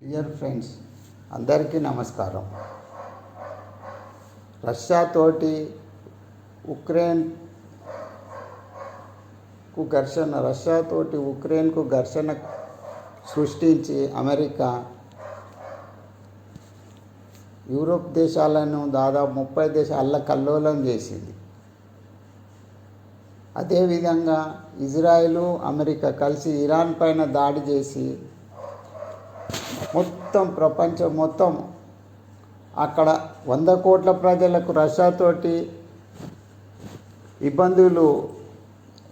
Dear friends, అందరికీ నమస్కారం. రష్యాతోటి ఉక్రెయిన్కు ఘర్షణ సృష్టించి అమెరికా యూరోప్ దేశాలను దాదాపు 30 దేశాలు అల్లకల్లోలం చేసింది. అదేవిధంగా ఇజ్రాయిలు అమెరికా కలిసి ఇరాన్ పైన దాడి చేసి ప్రపంచం మొత్తం అక్కడ 100 కోట్ల ప్రజలకు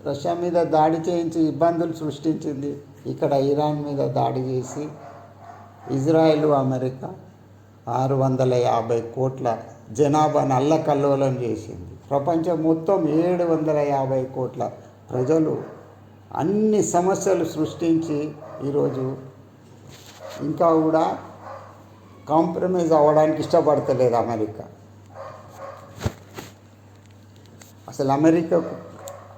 రష్యా మీద దాడి చేయించి ఇబ్బందులు సృష్టించింది. ఇక్కడ ఇరాన్ మీద దాడి చేసి ఇజ్రాయిల్ అమెరికా 650 కోట్ల జనాభాను అల్లకల్లోలం చేసింది. ప్రపంచం మొత్తం 750 కోట్ల ప్రజలు అన్ని సమస్యలు సృష్టించి ఈరోజు ఇంకా కూడా కాంప్రమైజ్ అవ్వడానికి ఇష్టపడతలేదు అమెరికా. అసలు అమెరికాకు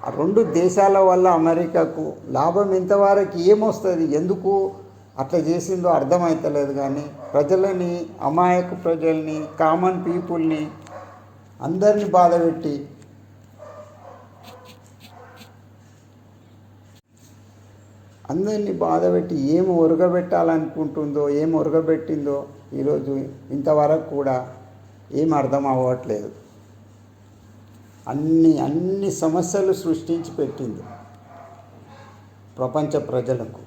ఆ 2 దేశాల వల్ల అమెరికాకు లాభం ఇంతవరకు ఏమొస్తుంది, ఎందుకు అట్లా చేసిందో అర్థమవుతలేదు. కానీ ప్రజలని, అమాయక ప్రజల్ని, కామన్ పీపుల్ని అందరినీ బాధపెట్టి ఏం ఒరగబెట్టాలనుకుంటుందో, ఏం ఒరగబెట్టిందో ఈరోజు ఇంతవరకు కూడా ఏం అర్థం అవ్వట్లేదు. అన్ని సమస్యలు సృష్టించి పెట్టింది ప్రపంచ ప్రజలకు.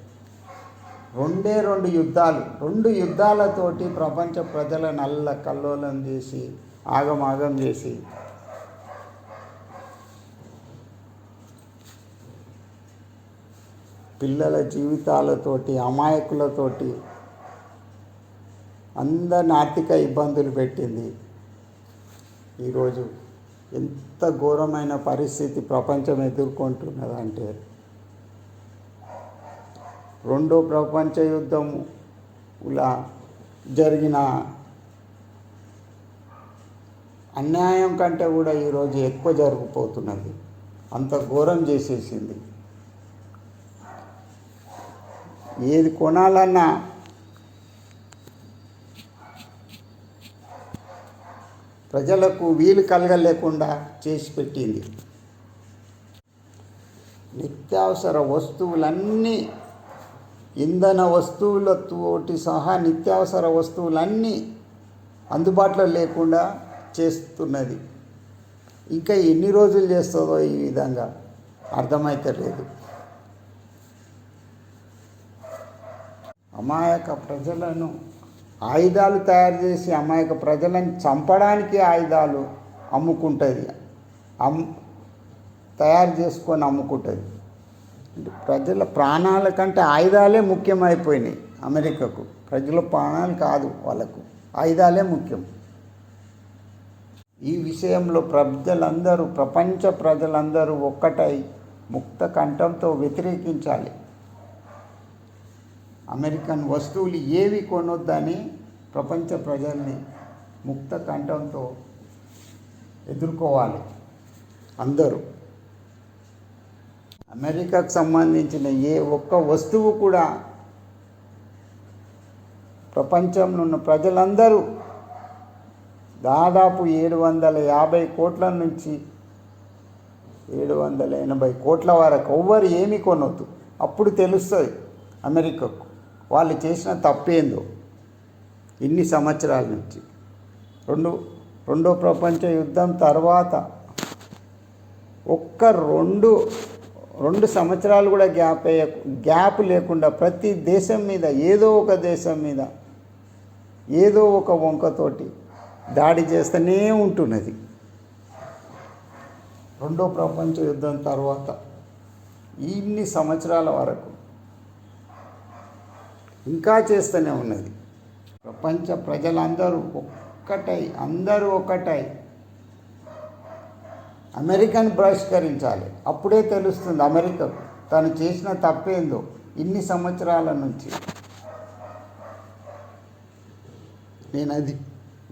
2 యుద్ధాలతోటి ప్రపంచ ప్రజలను అల్లకల్లోలం చేసి ఆగమాగం చేసి పిల్లల జీవితాలతోటి, అమాయకులతోటి అందరిని ఆర్థిక ఇబ్బందులు పెట్టింది. ఈరోజు ఎంత ఘోరమైన పరిస్థితి ప్రపంచం ఎదుర్కొంటున్నదంటే, 2వ ప్రపంచ యుద్ధంలా జరిగిన అన్యాయం కంటే కూడా ఈరోజు ఎక్కువ జరిగిపోతున్నది. అంత ఘోరం చేసేసింది. ఏది కొనాలన్నా ప్రజలకు వీలు కలగలేకుండా చేసి పెట్టింది. నిత్యావసర వస్తువులన్నీ, ఇంధన వస్తువులతోటి సహా నిత్యావసర వస్తువులన్నీ అందుబాటులో లేకుండా చేస్తున్నది. ఇంకా ఎన్ని రోజులు చేస్తుందో ఈ విధంగా అర్థమైతలేదు. అమాయక ప్రజలను ఆయుధాలు తయారు చేసి అమాయక ప్రజలను చంపడానికి ఆయుధాలు అమ్ముకుంటుంది, తయారు చేసుకొని అమ్ముకుంటుంది. అంటే ప్రజల ప్రాణాల కంటే ఆయుధాలే ముఖ్యమైపోయినాయి అమెరికాకు. ప్రజల ప్రాణాలు కాదు, వాళ్ళకు ఆయుధాలే ముఖ్యం. ఈ విషయంలో ప్రపంచ ప్రజలందరూ ఒక్కటై ముక్త కంఠంతో వ్యతిరేకించాలి. అమెరికన్ వస్తువులు ఏవి కొనొద్దని ప్రపంచ ప్రజల్ని ముక్త కంఠంతో ఎదుర్కోవాలి అందరూ. అమెరికాకు సంబంధించిన ఏ ఒక్క వస్తువు కూడా ప్రపంచంలో ఉన్న ప్రజలందరూ దాదాపు 750 కోట్ల నుంచి 780 కోట్ల వరకు ఎవ్వరు ఏమీ కొనొద్దు. అప్పుడు తెలుస్తుంది అమెరికాకు వాళ్ళు చేసిన తప్పేందో. ఇన్ని సంవత్సరాల నుంచి రెండో ప్రపంచ యుద్ధం తర్వాత ఒక్క 2 సంవత్సరాలు కూడా గ్యాప్ లేకుండా ప్రతి దేశం మీద ఏదో ఒక దేశం మీద ఏదో ఒక వంకతోటి దాడి చేస్తూనే ఉంటున్నది. 2వ ప్రపంచ యుద్ధం తర్వాత ఇన్ని సంవత్సరాల వరకు ఇంకా చేస్తూనే ఉన్నది. ప్రపంచ ప్రజలందరూ ఒకటై అమెరికాను బహిష్కరించాలి. అప్పుడే తెలుస్తుంది అమెరికాకు తను చేసిన తప్పేందో ఇన్ని సంవత్సరాల నుంచి. నేను అది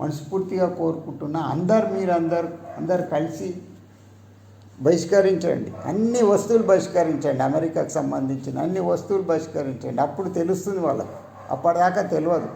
మనస్ఫూర్తిగా కోరుకుంటున్నా. మీరందరూ కలిసి బహిష్కరించండి, అన్ని వస్తువులు బహిష్కరించండి, అమెరికాకు సంబంధించిన అన్ని వస్తువులు బహిష్కరించండి. అప్పుడు తెలుస్తుంది వాళ్ళకు అప్పటిదాకా తెలియదు.